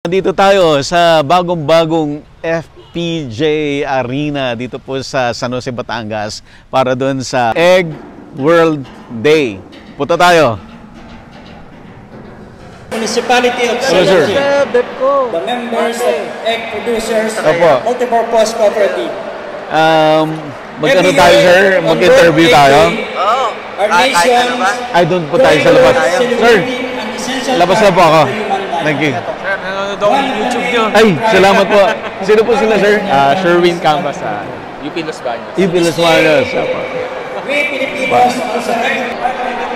Nandito tayo sa bagong-bagong FPJ Arena dito po sa San Jose, Batangas para doon sa Egg World Day. Punta tayo. Municipality of San Jose, the members of Egg Producers Multipurpose Cooperative. Magkano tayo, sir? Mag-interview tayo? Our nations, Ay, doon po tayo sa labas. Sir, labas na po ako. Thank you. Sir, nanonood ako ng YouTube nyo. Ay, salamat po. Sino po sila, sir? Sherwin Cambas sa UP Los Baños. UP Los Baños. we Filipinos also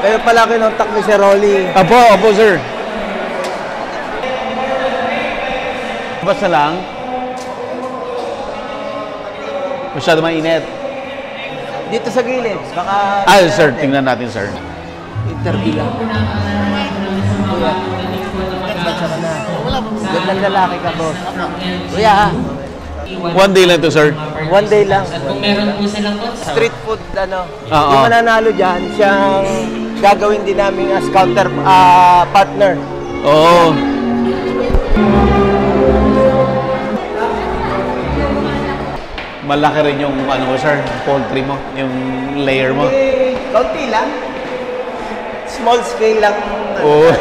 Kayo pala kinontak ni Sir Rolly. Apo, sir. Labas na lang. Masyado mainit. Dito sa gilid, baka... Sir, tingnan natin, sir. Interview lang. Kuya, bansa ka na. Gandang lalaki ka, boss. Kuya, ha? One day lang to, sir. One day lang. Street food, yung mananalo dyan, siyang gagawin din namin as counter partner. Oo. Malaki rin yung sir, poultry mo, yung layer mo. Kaunti lang. Small scale lang. Oo.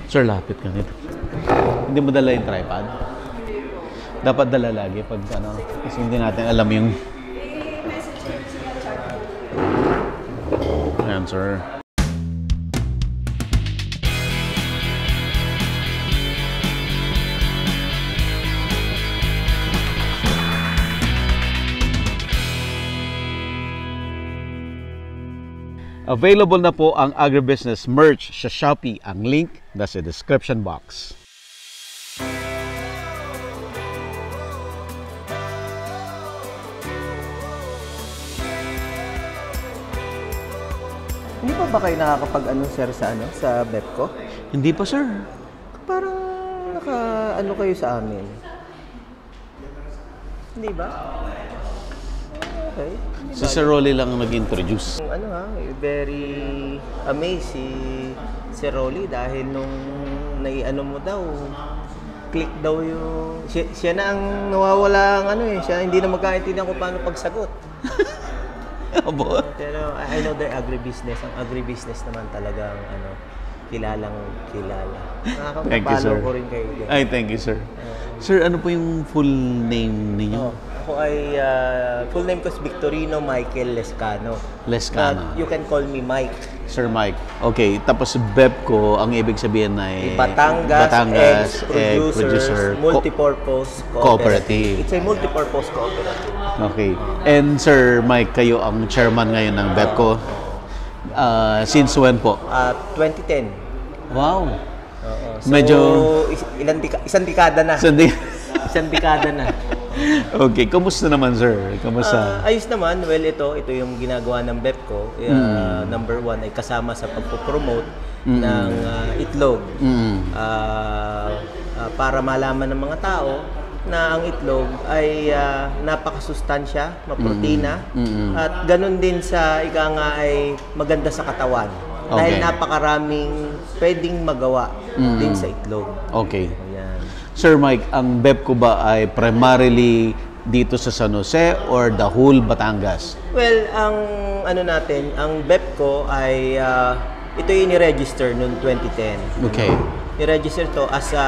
Sir, lapit ka nito. Hindi mo dala yung tripod? Dapat dala lagi pag kasi hindi natin alam yung... Ayan, sir. Available na po ang agribusiness merch sa Shopee. Ang link nasa description box. Hindi pa ba kayo nakakapag-ano, sir, sa BEPCO? Hindi pa, sir. Parang naka-ano kayo sa amin. Hindi ba? Okay. Si Sir Rolly lang nag-introduce. Very amazed si Sir Rolly dahil nung naiano mo daw, click daw yung... Siya na ang nawawala ang siya hindi na magkaintindihan kung paano pagsagot. Pero I know their agribusiness. Ang agribusiness naman talagang kilalang kilala. Thank you, sir. Ko rin kayo. Ay, thank you, sir. Sir, ano po yung full name ninyo? Ako ay, full name ko is Victorino Michael Lescano. Lescano. You can call me Mike. Sir Mike. Okay, tapos BEPCO, ang ibig sabihin ay Batangas Egg Producer Multipurpose Cooperative. It's a multipurpose cooperative. Okay. And Sir Mike, kayo ang chairman ngayon ng BEPCO. Since when po? 2010. Wow. So, medyo... isang dekada na. Isang dekada na. Okay, kamusta naman, sir? Kamusta? Ayos naman. Well, ito yung ginagawa ng BEPCO. Number one ay kasama sa pagpo-promote ng itlog. Para malaman ng mga tao na ang itlog ay napakasustansya, maprotina, at ganun din sa ay maganda sa katawan. Dahil napakaraming pwedeng magawa din sa itlog. Okay. Ayan. Sir Mike, ang BEPCO ba ay primarily dito sa San Jose or the whole Batangas? Well, ang ang BEPCO ay ito yung ni-register noong 2010. Okay. Ni-register to as a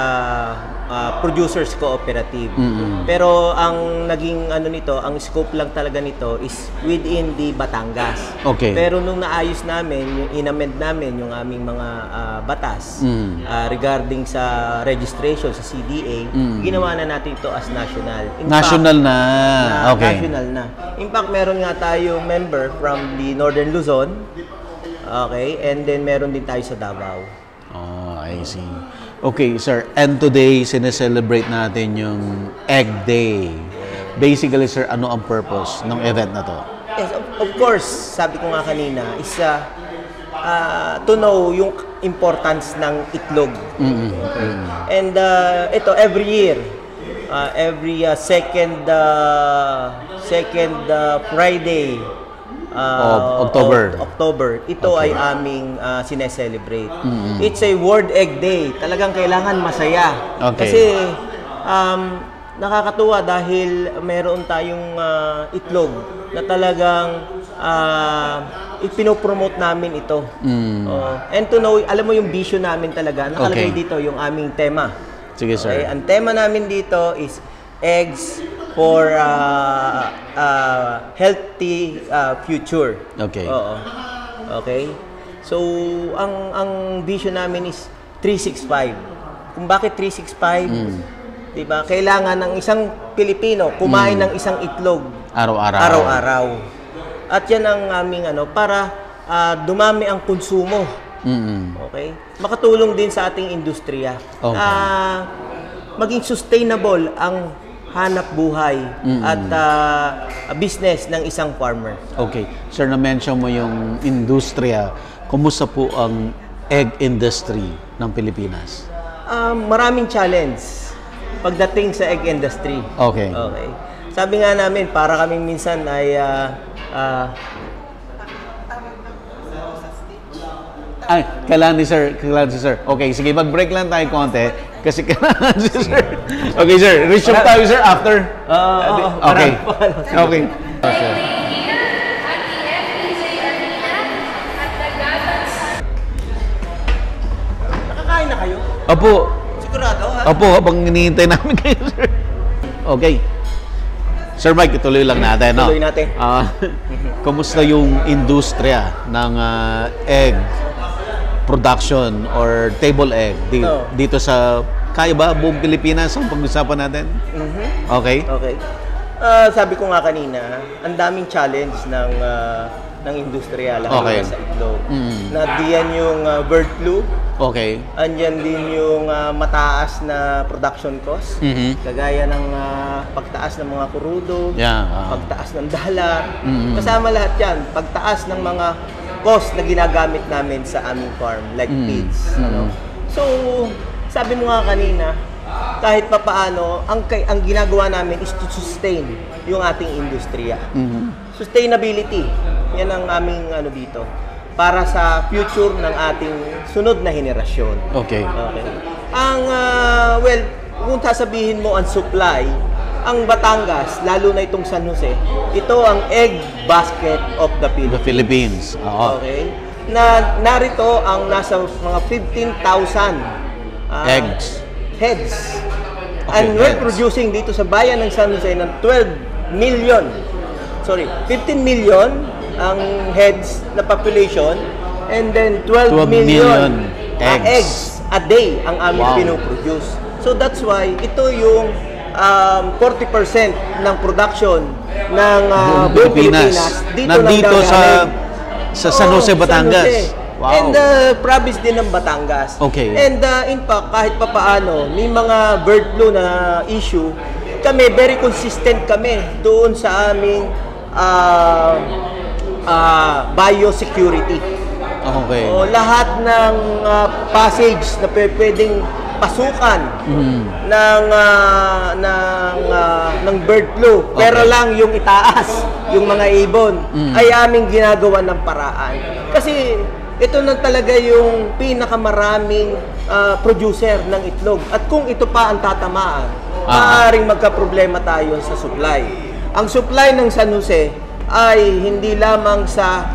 producers cooperative. Pero ang naging nito, ang scope lang talaga nito is within the Batangas. Okay. Pero nung naayos namin, yung in-amend namin yung aming mga batas regarding sa registration sa CDA, ginawa na natin ito as national. National na. Okay. National na. In fact, meron nga tayong member from the Northern Luzon. Okay, and then meron din tayo sa Davao. Oh, I see. Okay, sir. And today, sineselebrate natin yung Egg Day. Basically, sir, ano ang purpose ng event na to? Yes, of course, sabi ko nga kanina, is to know yung importance ng itlog. Okay. And ito, every year, every second second Friday October. Ito ay aming sineselebrate. It's a World Egg Day. Talagang kailangan masaya. Kasi nakakatuwa dahil meron tayong itlog na talagang ipinopromote namin ito. And to know, alam mo yung vision namin talaga, nakalagay dito yung aming tema. Sige, sir. Okay? Ang tema namin dito is eggs for healthy future. Okay. Oo. Okay? So, ang vision namin is 365. Kung bakit 365? Diba? Kailangan ng isang Pilipino kumain ng isang itlog araw-araw. At yan ang aming para dumami ang konsumo. Okay? Makatulong din sa ating industriya. Maging sustainable ang hanap buhay at business ng isang farmer. Okay. Sir, na-mention mo yung industriya. Kumusta po ang egg industry ng Pilipinas? Maraming challenge pagdating sa egg industry. Okay. Sabi nga namin, para kaming minsan ay kailangan ni sir. Okay, sige, mag-break lang tayo konti. Kasi kailangan si sir. Okay, sir. Resume tayo, sir, after. Okay. Okay. Nakakain na kayo? Opo. Sigurado, ha? Opo, habang hinihintay namin kayo, sir. Okay. Sir Mike, ituloy lang natin, no? Tuloy natin. Kumusta yung industriya ng egg production or table egg dito sa, kaya ba buong Pilipinas ang pag-usapan natin? Okay. Sabi ko nga kanina, ang daming challenge ng industriya lalo na sa itlog. Diyan yung bird flu. Okay. Andyan din yung mataas na production cost. Kagaya ng pagtaas ng mga kurudo, pagtaas ng dalat. Kasama lahat yan. Pagtaas ng mga cost na ginagamit namin sa aming farm, like feeds. So, sabi mo nga kanina, kahit papaano, ang ginagawa namin is to sustain yung ating industriya. Sustainability, yan ang aming dito, para sa future ng ating sunod na henerasyon. Okay. Well, kung sasabihin mo ang supply, ang Batangas, lalo na itong San Jose, ito ang egg basket of the Philippines. Okay? Narito ang nasa mga 15,000 heads. And we're producing dito sa bayan ng San Jose ng 15 million ang heads na population, and then 12 million eggs a day ang aming pinoproduce. So that's why ito yung 40% ng production ng buong Pilipinas dito sa San Jose, Batangas. Wow. And province din ng Batangas. Okay. And in fact, kahit papaano, may mga bird flu na issue, kami, very consistent kami doon sa aming biosecurity. Okay. Lahat ng passage na pwedeng pasukan ng bird flu, pero lang yung itaas, yung mga ibon, ay aming ginagawa ng paraan. Kasi ito na talaga yung pinakamaraming producer ng itlog. At kung ito pa ang tatamaan, maaaring magka-problema tayo sa supply. Ang supply ng San Jose ay hindi lamang sa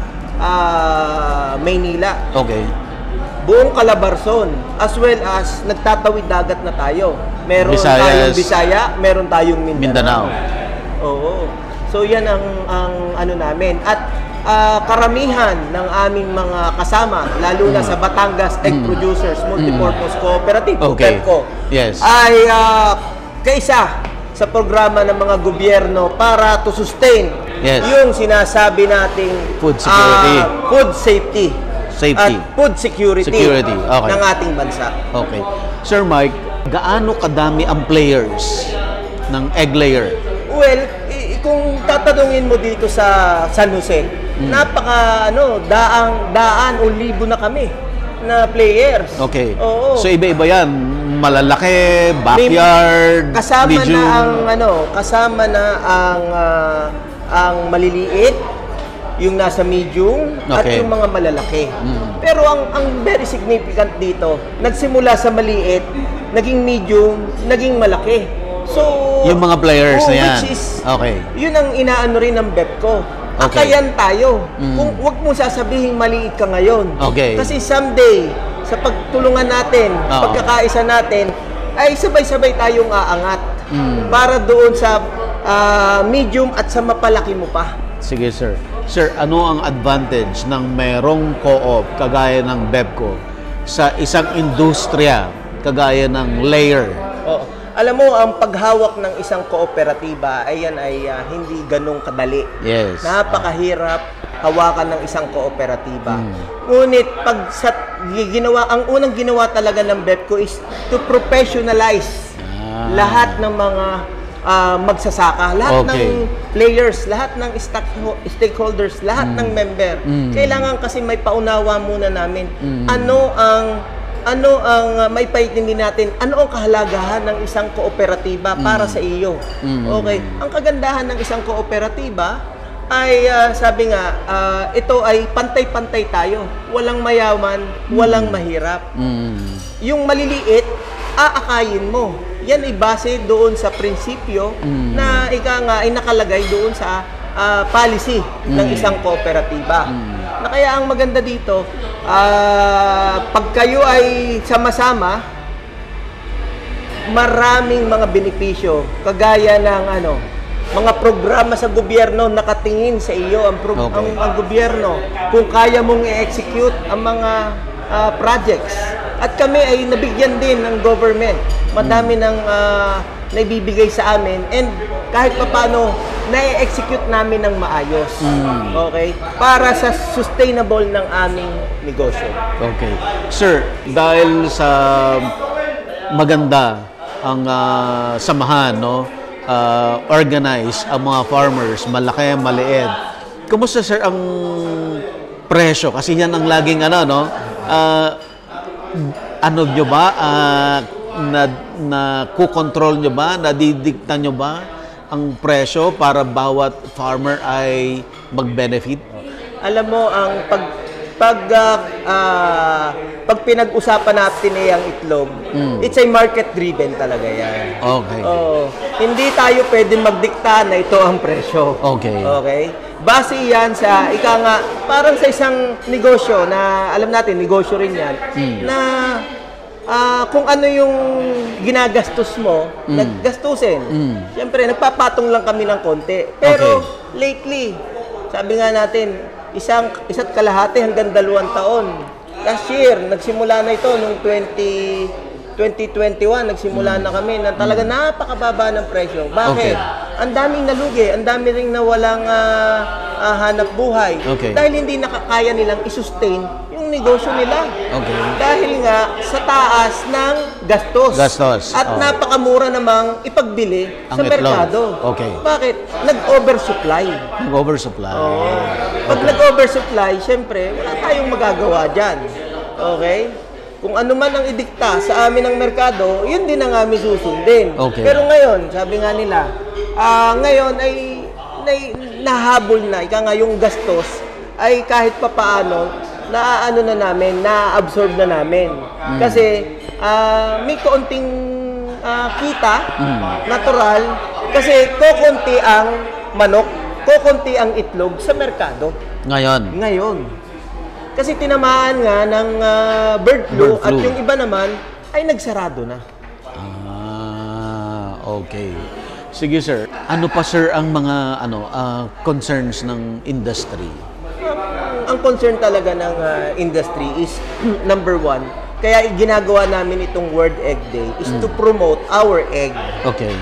Maynila. Okay. Buong Calabarzon, as well as nagtatawid dagat na tayo. Meron tayong Bisaya, meron tayong Mindanao. Oo. So yan ang namin. At karamihan ng aming mga kasama, lalo na sa Batangas Egg Producers Multipurpose Cooperative, PEPCO, ay kaisa sa programa ng mga gobyerno para to sustain yung sinasabi nating food security, food safety. At food security ng ating bansa. Okay. Sir Mike, gaano kadami ang players ng egg layer? Well, kung tatanungin mo dito sa San Jose, daan o libo na kami na players. Okay. Oo. So iba-iba yan. malalaki, backyard, kasama medium. na ang kasama na ang maliliit, yung nasa medium, at Okay. yung mga malalaki. Pero ang very significant dito, nagsimula sa maliit, naging medium, naging malaki. So, Yung mga players na yan. Which is, Okay. yun ang inaano rin ng BEPCO. Okay. Akayan tayo. Kung wag mo sasabihing maliit ka ngayon. Okay. Kasi someday, sa pagtulungan natin, Oo. pagkakaisa natin, ay sabay-sabay tayong aangat. Para doon sa medium at sa mapalaki mo pa. Sige, sir. Sir, ano ang advantage ng merong co-op kagaya ng BEPCO sa isang industriya kagaya ng layer? Oo. Alam mo, ang paghawak ng isang kooperatiba ay hindi ganong kadali. Yes. Napakahirap hawakan ng isang kooperatiba. Ngunit pag ang unang ginawa talaga ng BEPCO is to professionalize lahat ng mga magsasaka, lahat ng players, lahat ng stakeholders, lahat ng member. Kailangan kasi may paunawa muna namin ano ang may paintindi natin, ano ang kahalagahan ng isang kooperatiba para sa iyo. Okay, ang kagandahan ng isang kooperatiba ay sabi nga, ito ay pantay-pantay tayo. Walang mayaman, walang mahirap. Yung maliliit, aakayin mo. Yan ay base doon sa prinsipyo na ay nakalagay doon sa policy ng isang kooperatiba. Na kaya ang maganda dito, pag kayo ay sama-sama, maraming mga benepisyo, kagaya ng mga programa sa gobyerno nakatingin sa iyo ang gobyerno kung kaya mong i-execute ang mga projects. At kami ay nabigyan din ng government. Madami ng naibibigay sa amin, and kahit papaano na-execute namin ng maayos. Okay? Para sa sustainable ng aming negosyo. Okay. Sir, dahil sa maganda ang samahan, no? Organize ang mga farmers, malaki, maliit. Kumusta, sir, ang presyo? Kasi yan ang laging ano nyo ba? Na kukontrol nyo ba? Nadidikta nyo ba ang presyo para bawat farmer ay mag-benefit? Alam mo, ang pag pinag-usapan natin ang itlog, it's a market-driven talaga yan. Okay. Hindi tayo pwedeng magdikta na ito ang presyo. Okay. Okay? Base yan sa, parang sa isang negosyo na, alam natin, negosyo rin yan, na kung ano yung ginagastos mo, naggastusin. Siyempre, nagpapatong lang kami ng konti. Pero, lately, sabi nga natin, isa't kalahati hanggang 2 taon. Last year, nagsimula na ito nung 2021, nagsimula na kami na talaga napakababa ng presyo. Bakit? Ang daming nalugi, ang dami ring nawalang hanap buhay. Dahil hindi nakakaya nilang i-sustain yung negosyo nila. Dahil nga sa taas ng gastos. At napakamura namang ipagbili sa merkado. Bakit? Nag-oversupply. Pag nag-oversupply, syempre, wala tayong magagawa dyan. Okay? Kung ano man ang idikta sa amin ng merkado, yun din ang aming susundin. Pero ngayon, sabi nga nila, ngayon ay nahabol na, yung gastos ay kahit papaano, na-absorb na namin. Kasi may kaunting kita, natural, kasi kokonti ang manok, kokonti ang itlog sa merkado. Ngayon. Kasi tinamaan nga ng bird flu at yung iba naman ay nagsarado na. Okay. Sige, sir. Ano pa, sir, ang mga concerns ng industry? Ang concern talaga ng industry is number 1. Kaya ginagawa namin itong World Egg Day is to promote our egg. Okay.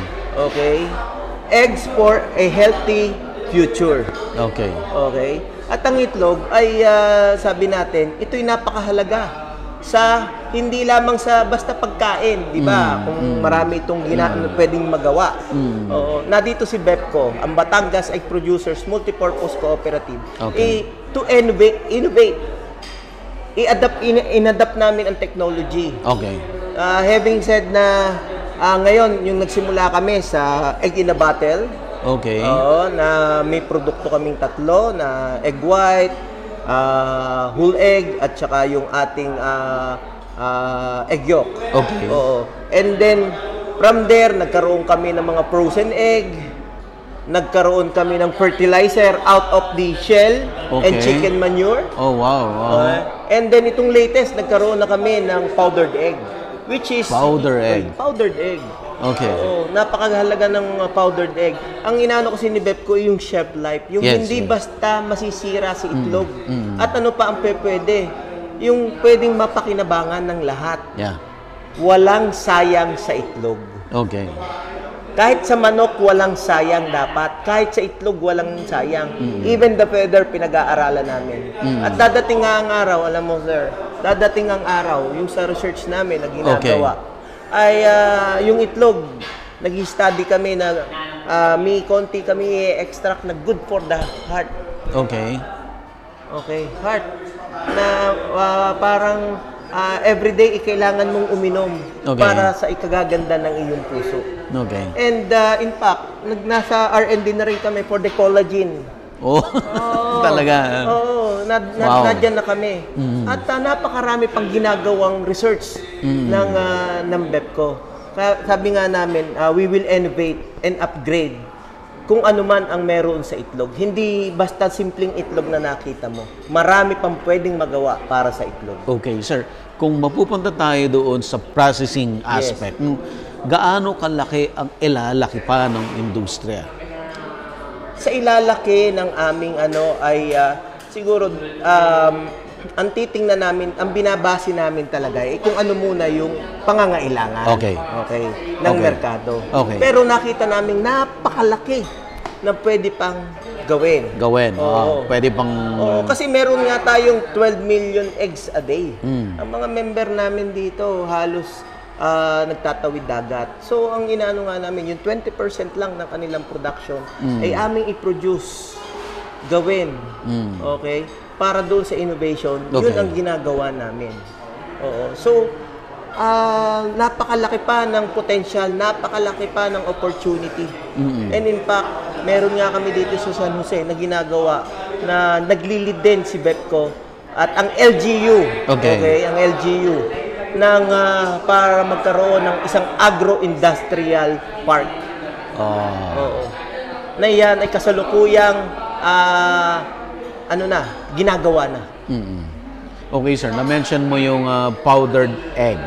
Eggs for a healthy future. Okay. At ang itlog ay sabi natin, ito'y napakahalaga sa hindi lamang sa basta pagkain, di ba? Kung marami itong pwedeng magawa. Na dito si BEPCO, ang Batangas Egg Producers Multipurpose Cooperative, to innovate. I-adapt namin ang technology. Having said na ngayon, yung nagsimula kami sa Egg in a Bottle. Okay. Oo, na may produkto kaming tatlo na egg white, whole egg, at saka yung ating egg yolk. Okay. Oo. And then, from there, nagkaroon kami ng mga frozen egg, nagkaroon kami ng fertilizer out of the shell and Okay. chicken manure. Oh, wow. And then, itong latest, nagkaroon na kami ng powdered egg, which is... Powder egg. Powdered egg. Okay. Oo, napakahalaga ng powdered egg. Ang inaano kasi ni Bepco yung shelf life, yung Yes, hindi yes. basta masisira si itlog. At ano pa ang pwede? Yung pwedeng mapakinabangan ng lahat. Yeah. Walang sayang sa itlog. Okay. Kahit sa manok, walang sayang dapat. Kahit sa itlog, walang sayang. Even the feather, pinag-aaralan namin. At dadating nga ang araw, alam mo sir, dadating ang araw, yung sa research namin na ginagawa, ay yung itlog, nag-study kami na may konti kami extract na good for the heart. Okay. Okay, heart. Na parang everyday kailangan mong uminom para sa ikagaganda ng iyong puso. Okay. And in fact, nasa R&D na rin kami for the collagen. Oh, talaga. Oo, Wow. nadyan na kami. At napakarami pang ginagawang research ng Bepco. Sabi nga namin, we will innovate and upgrade kung ano man ang meron sa itlog. Hindi basta simpleng itlog na nakita mo. Marami pang pwedeng magawa para sa itlog. Okay, sir. Kung mapupunta tayo doon sa processing aspect, gaano kalaki ang ilalaki pa ng industriya? Sa ilalaki ng aming ay siguro ang titingnan namin, ang binabase namin talaga ay kung ano muna yung pangangailangan. Okay. Ng merkado. Okay. Pero nakita namin napakalaki na pwede pang gawin. Oo. Pwede pang... Oo, kasi meron nga tayong 12 million eggs a day. Ang mga member namin dito halos nagtatawid dagat. So, ang inaano nga namin, yung 20% lang ng kanilang production ay aming i-produce, gawin. Okay? Para doon sa innovation, yun ang ginagawa namin. Oo. So, napakalaki pa ng potential, napakalaki pa ng opportunity. And in fact, meron nga kami dito sa San Jose na ginagawa na naglilid din si Bepco at ang LGU. Okay, ang LGU ng para magkaroon ng isang agro-industrial park. Oo. Na yan ay kasalukuyang ginagawa na. Okay, sir. Na-mention mo yung powdered egg.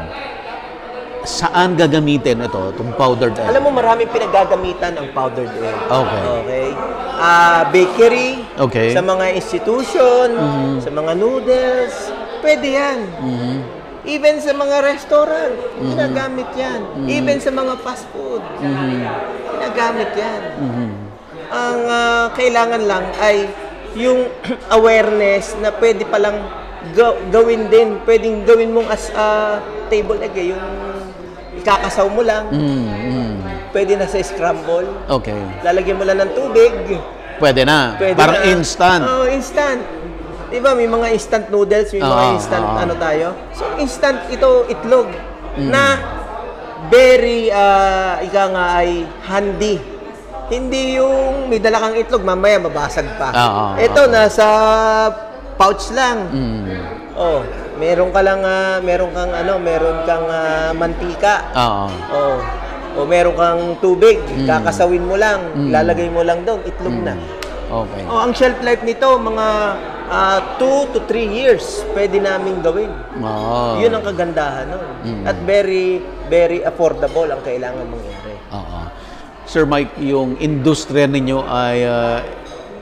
Saan gagamitin itong powdered egg? Alam mo, maraming pinagagamitan ang powdered egg. Okay. Bakery, Okay. sa mga institution, sa mga noodles, pwede yan. Even sa mga restaurant, ginagamit yan. Even sa mga fast food, ginagamit yan. Ang kailangan lang ay yung awareness na pwede palang gawin din. Pwedeng gawin mong as table egg, yung ikakasaw mo lang. Pwede na sa scramble. Okay. Lalagyan mo lang ng tubig. Pwede na. Parang instant. Oo, instant. Diba, may mga instant noodles, may mga instant tayo. So, instant ito, itlog. Na very, ay handy. Hindi yung may dala kang itlog, mamaya mabasag pa. Ito, nasa pouch lang. Oh, meron kang mantika. O meron kang tubig, kakasawin mo lang, lalagay mo lang doon, itlog na. Okay. Ang shelf life nito, mga 2 to 3 years, pwede namin gawin. Yun ang kagandahan nun. At very, very affordable ang kailangan mangyari. Sir Mike, yung industriya ninyo ay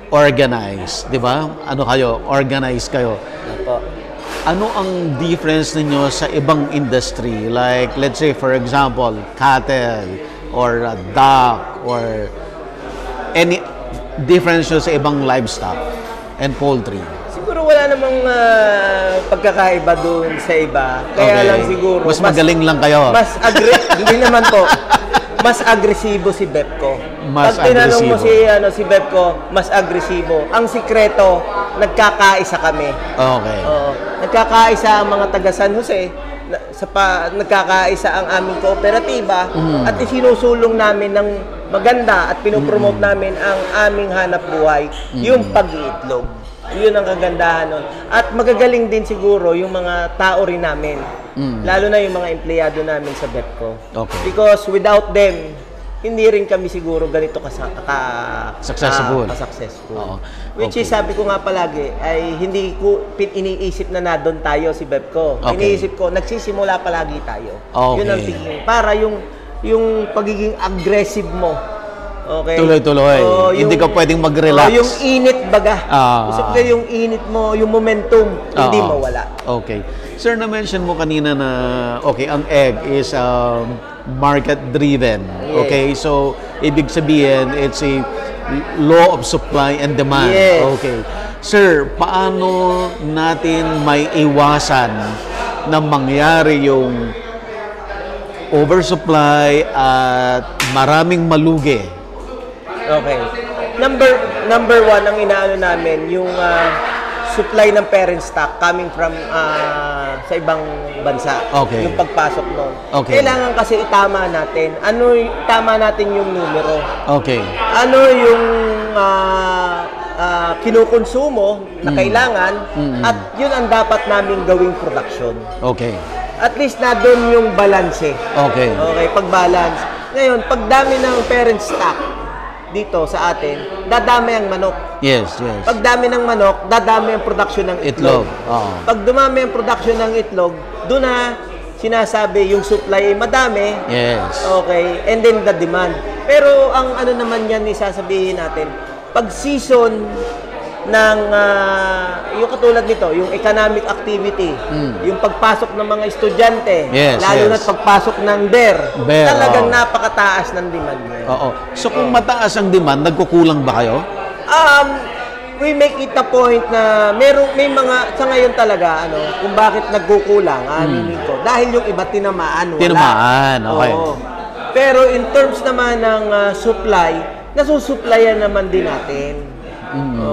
organized, di ba? Ano kayo? Organized kayo. Ano ang difference ninyo sa ibang industry? Like, let's say, for example, cattle or duck or any difference nyo sa ibang livestock and poultry? Siguro wala namang pagkakaiba doon sa iba. Kaya lang siguro... Mas magaling lang kayo. Hindi naman po. Mas agresibo si Bepco. Mas Pag tinanong mo agresibo. si Bepco, mas agresibo. Ang sikreto, nagkakaisa kami. Okay. Nagkakaisa ang mga taga San Jose. nagkakaisa ang aming kooperatiba at isinusulong namin ng maganda at pinopromote namin ang aming hanap buhay, yung pag-iitlog. Yun ang kagandahan nun. At magagaling din siguro yung mga tao rin namin. Lalo na yung mga empleyado namin sa BEPCO. Okay. Because without them, hindi rin kami siguro ganito successful. Successful. Which is, sabi ko nga palagi, ay hindi ko iniisip na doon tayo si BEPCO. Iniisip ko, nagsisimula palagi tayo. Yun ang thinking. Para yung pagiging aggressive mo, okay. Tuloy-tuloy. Hindi ka pwedeng mag-relax. Yung init baga. Gusto ko yung init mo, yung momentum, hindi mawala. Okay. Sir, na-mention mo kanina na, ang egg is market-driven. Yes. Okay, so, ibig sabihin, it's a law of supply and demand. Yes. Okay. Sir, paano natin may iwasan na mangyari yung oversupply at maraming malugi? Okay. Number one, ang inaano namin, yung supply ng parent stock coming from sa ibang bansa. Okay. Yung pagpasok nun. Okay. Kailangan kasi itama natin. Tama natin yung numero. Okay. Ano yung kinukonsumo na kailangan at yun ang dapat naming gawing production. Okay. At least na doon yung balance. Okay. Okay, pag-balance. Ngayon, pag dami ng parent stock dito sa atin, dadami ang manok. Yes, yes. Pag dami ng manok, dadami ang production ng itlog. Pag dumami ang production ng itlog, doon na sinasabi yung supply ay madami. Yes. Okay, and then the demand. Pero ang ano naman yan, sasabihin natin, pag season ng yung katulad nito, yung economic activity, yung pagpasok ng mga estudyante, lalo na pagpasok ng beer, talagang napakataas ng demand ngayon. So kung mataas ang demand, nagkukulang ba kayo? We make it a point na may mga sa ngayon talaga kung bakit nagkukulang, meaning ko, dahil yung iba tinamaan, wala. Tinamaan, okay. Pero in terms naman ng supply, nasusupplyan naman din natin.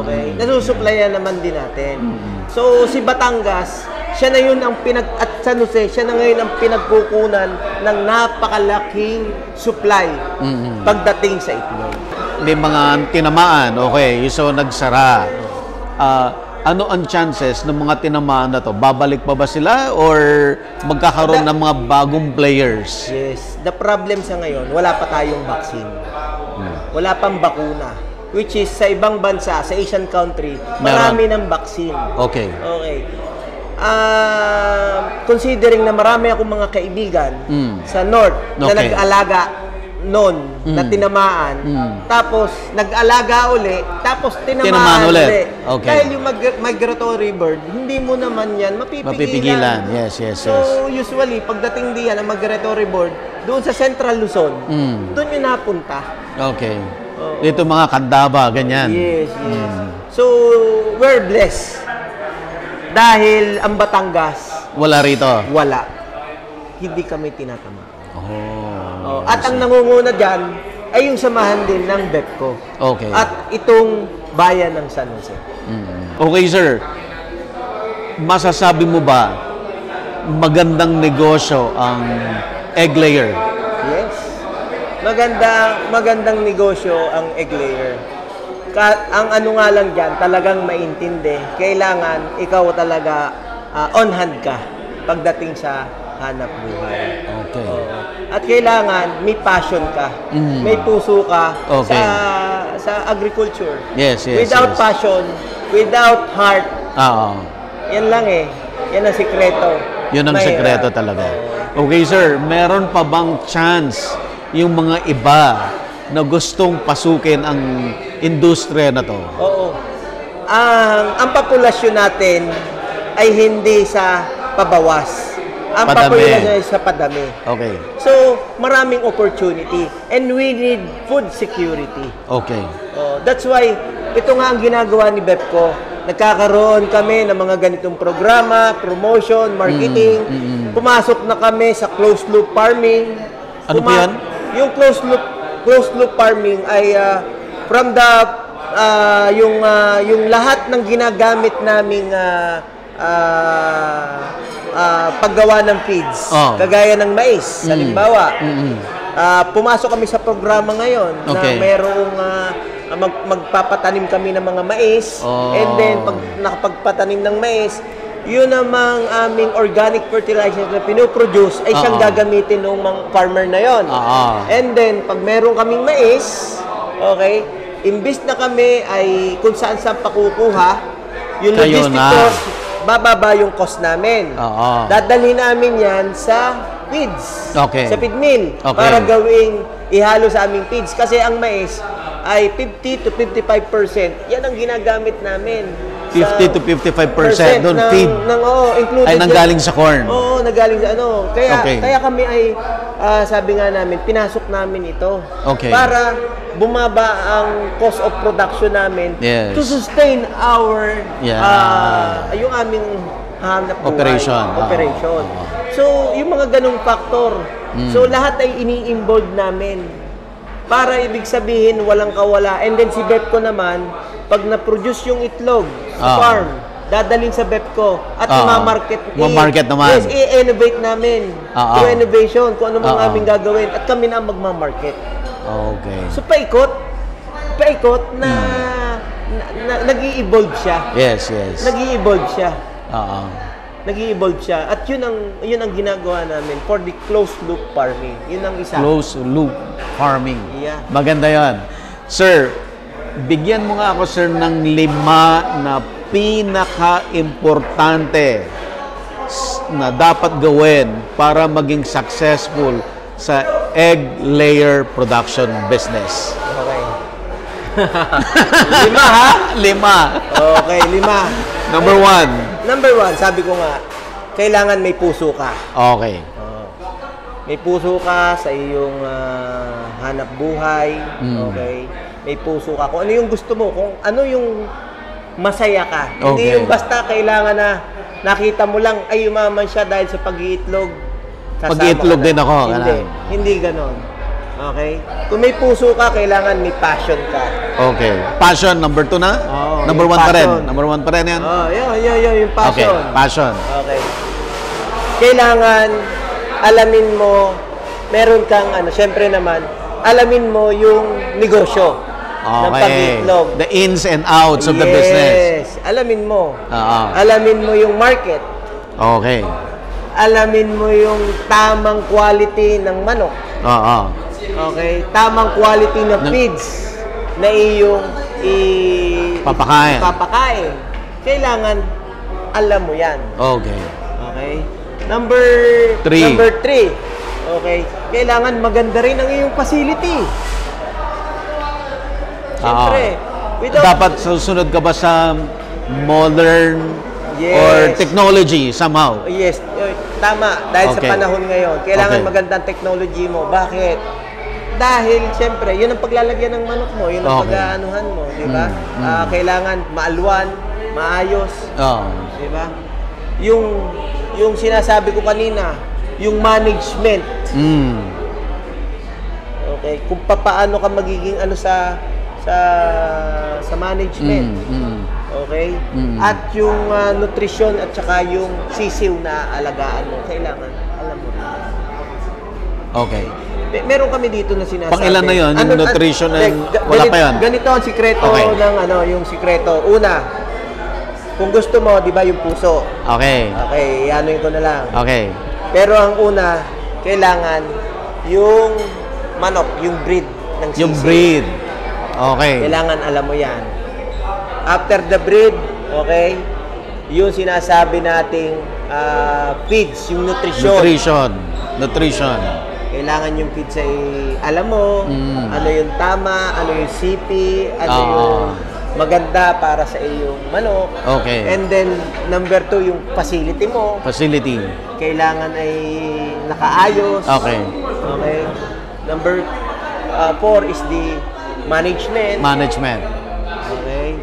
Okay? Nasusupplyan naman din natin. So, si Batangas, siya na yun ang at San Jose, siya na ngayon ang pinagkukunan ng napakalaking supply pagdating sa itlog. May mga tinamaan, okay, so nagsara. Ano ang chances ng mga tinamaan na to? Babalik pa ba sila or magkakaroon ng mga bagong players? Yes. The problem sa ngayon, wala pa tayong vaccine. Wala pang bakuna. Which is sa ibang bansa, sa Asian country, marami ng vaccine. Okay. Okay. Considering na marami akong mga kaibigan sa North na nag-alaga noon na tinamaan, tapos nag-alaga uli, tapos tinamaan uli. Okay. Dahil yung migratory bird, hindi mo naman yan mapipigilan. Yes. So, usually, pagdating diyan ang migratory bird, doon sa Central Luzon, doon yung napunta. Okay. Dito mga Kandaba, ganyan. Yes. So, we're blessed. Dahil ang Batangas, wala rito? Wala. Hindi kami tinatama. At ang nangunguna dyan ay yung samahan din ng BEPCO. Okay. At itong bayan ng San Jose. Okay, sir. Masasabi mo ba magandang negosyo ang egg layer? Yes. Magandang negosyo ang egg layer. Ang ano nga lang dyan, talagang maintindi. Kailangan ikaw talaga on hand ka pagdating sa hanap buhay. Okay. At kailangan may passion ka. May puso ka sa agriculture. Yes. Without passion, without heart, yan lang yan ang sikreto. Yun ang sikreto talaga. Okay, sir. Meron pa bang chance yung mga iba na gustong pasukin ang industriya na to? Oo. Ang populasyon natin ay hindi sa pabawas. Ang populasyon ay sa padami. Okay. So, maraming opportunity. And we need food security. Okay. That's why, ito nga ang ginagawa ni BEPCO. Nagkakaroon kami ng mga ganitong programa, promotion, marketing. Pumasok na kami sa closed loop farming. Ano po yan? Yung closed loop farming ay from the yung lahat ng ginagamit naming paggawa ng feeds. Kagaya ng mais, halimbawa. Pumasok kami sa programa ngayon na mayroong magpapatanim kami ng mga mais. And then, pag nakapagpatanim ng mais, yun namang aming organic fertilizer na pinoproduce ay siyang gagamitin ng mga farmer na yon. And then, pag meron kaming mais, okay, imbis na kami ay kung saan-saan pakukuha, yung logistic cost, bababa yung cost namin. Dadalhin namin yan sa feeds, sa feed mill, para gawing ihalo sa aming feeds. Kasi ang mais ay 50 to 55%. Yan ang ginagamit namin. 50 to 55% doon feed. Included ay nanggaling sa corn. Oo, nanggaling sa ano. Kaya kami ay sabi nga namin, pinasok namin ito para bumaba ang cost of production namin to sustain our yung aming hanap buhay, operation. So, yung mga ganong factor. So, lahat ay ini-involve namin para ibig sabihin walang kawala. And then si Bepco naman, pag na-produce yung itlog sa farm, dadalhin sa Bepco at ma-market naman. Yes, i-innovate namin. Through innovation, kung ano mga aming gagawin at kami na magma-market. So paikot na nag-i-evolve siya. Yes. Nag-i-evolve siya. Nag-i-evolve siya. At yun ang ginagawa namin for the closed loop farming. Yun ang isa. Closed loop farming. Yeah. Maganda yan. Sir, bigyan mo nga ako, sir, ng 5 na pinaka-importante na dapat gawin para maging successful sa egg layer production business. Okay. 5 ha? 5. Okay, 5. Number 1. Number 1, sabi ko nga, kailangan may puso ka. Okay. May puso ka sa iyong hanap buhay. Okay. May puso ka. Kung ano yung gusto mo, kung ano yung masaya ka. Hindi yung basta kailangan na nakita mo lang, ay umaman siya dahil sa pag-iitlog. Pag-iitlog din ako. Hindi ganon. Okay? Kung may puso ka, kailangan may passion ka. Okay. Passion, number 2 na? Number 1 pa rin. Number 1 pa rin yan? Yung passion. Okay, passion. Okay. Kailangan, alamin mo, meron kang, syempre naman, alamin mo yung negosyo ng pag-iitlog. The ins and outs of the business. Yes. Alamin mo. Alamin mo yung market. Okay. Alamin mo yung tamang quality ng manok. Okay? Tamang quality ng feeds na iyong papakain. Kailangan alam mo yan. Okay. Number 3. Okay? Kailangan maganda rin ang iyong facility. Siyempre. Dapat susunod ka ba sa modern or technology somehow? Yes. Tama. Dahil sa panahon ngayon, kailangan magandang technology mo. Bakit? Dahil, siyempre, yun ang paglalagyan ng manok mo, yun ang pag-aanuhan mo, di ba? Kailangan maalwan, maayos, di ba? Yung sinasabi ko kanina, yung management. Okay, kung paano ka magiging sa management. Okay? At yung nutrition at saka yung sisiw na alagaan mo, kailangan alam mo rin. Okay. Meron kami dito na sinasabi. Pang-ilan na yun? Yung nutrition and wala pa yun? Ganito ang sikreto ng yung sikreto. Una, kung gusto mo, di ba yung puso? Okay. Okay, anuin ko na lang. Okay. Pero ang una, kailangan yung manok, yung breed ng sisiw. Yung breed. Okay. Kailangan alam mo yan. After the breed, okay, yung sinasabi nating feeds, yung nutrition. Nutrition. Kailangan yung feeds ay alam mo, ano yung tama, ano yung CP, ano yung maganda para sa iyong manok. Okay. And then, number 2, yung facility mo. Facility. Kailangan ay nakaayos. Okay. Okay. Number 4 is the management. Okay.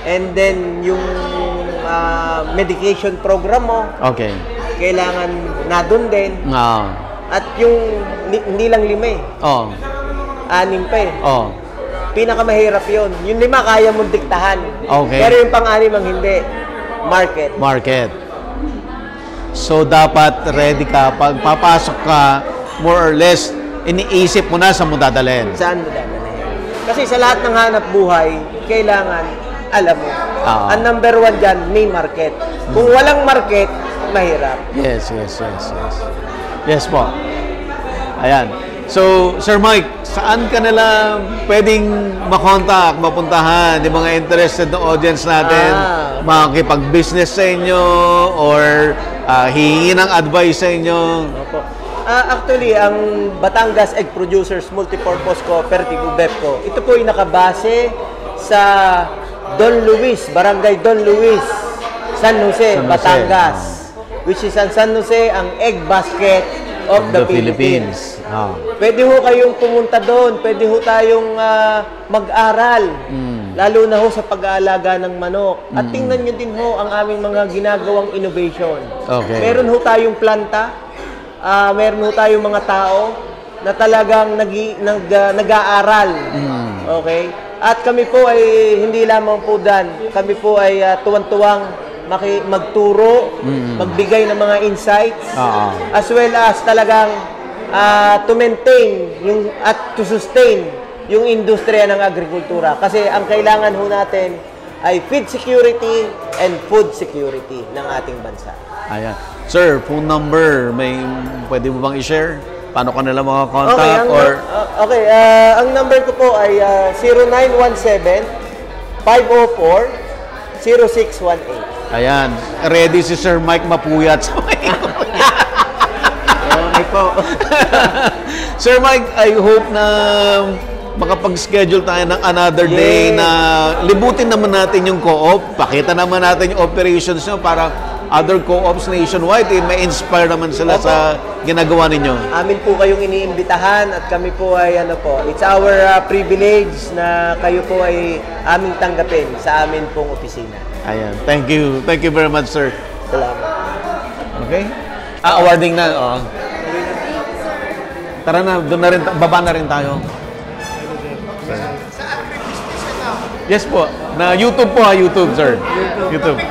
And then, yung medication program mo. Okay. Kailangan na doon din. At yung hindi lang 5 eh. 6 pa eh. Pinakamahirap yun. Yung 5 kaya mong diktahan. Okay. Pero yung pang-6 ang hindi. market. So, dapat ready ka. Pag papasok ka, more or less, iniisip mo na saan mo dadalhin. Saan mo dadalhin? Kasi sa lahat ng hanap buhay, kailangan alam mo. Ang number one dyan, may market. Kung walang market, mahirap. Yes. Yes po. Ayan. So, Sir Mike, saan ka nila pwedeng makontak, mapuntahan, yung mga interested na audience natin, makakipag-business sa inyo, or hihingi ng advice sa inyo? Opo. Actually, ang Batangas Egg Producers Multipurpose Cooperative BEPCO, ito po ay nakabase sa Don Luis, Barangay Don Luis, San Jose, Batangas. Which is ang San Jose, ang egg basket of the Philippines. Pwede ho kayong pumunta doon, pwede ho tayong mag-aral, lalo na ho sa pag-aalaga ng manok. At tingnan nyo din ho ang aming mga ginagawang innovation. Okay. Meron ho tayong planta, meron ho tayong mga tao na talagang nag-aaral. Okay? At kami po ay hindi lamang po dan, kami po ay tuwang-tuwang magturo, magbigay ng mga insights, as well as talagang to maintain at to sustain yung industriya ng agrikultura. Kasi ang kailangan ho natin ay feed security and food security ng ating bansa. Ayan. Sir, phone number, pwede mo bang i-share? Paano ka nila makakontakt? Ang number ko po ay 0917-504-0618. Ayan. Ready si Sir Mike mapuyat sa may Okay po. Sir Mike, I hope na makapag-schedule tayo ng another day na libutin naman natin yung co-op. Pakita naman natin yung operations nyo para other co-ops nationwide, may inspire naman sila sa ginagawa ninyo. Amin po kayong iniimbitahan at kami po ay it's our privilege na kayo po ay aming tanggapin sa amin pong opisina. Ayan. Thank you. Thank you very much, sir. Salamat. Okay? Awarding na. Tara na, doon na rin, baba na rin tayo. Yes po. Na YouTube po YouTube, sir. YouTube.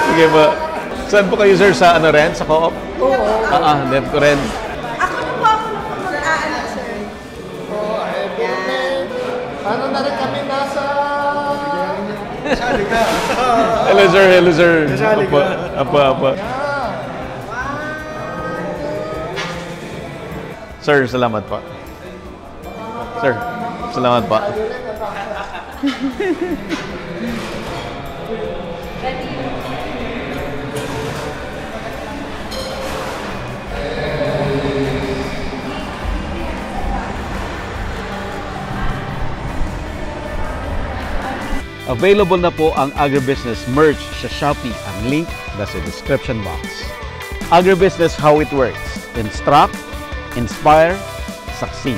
Sige po. Saan po kayo, sir? Sa ano rin? Sa co-op? Oo. Net ko rin. Ako po mag-aaral, sir. Paano na rin kami nasa... Hello, sir. Hello, sir. Apa. Sir, salamat po. Sir, salamat po. Available na po ang Agribusiness merch sa Shopee. Ang link nasa description box. Agribusiness, how it works. Instruct, inspire, succeed.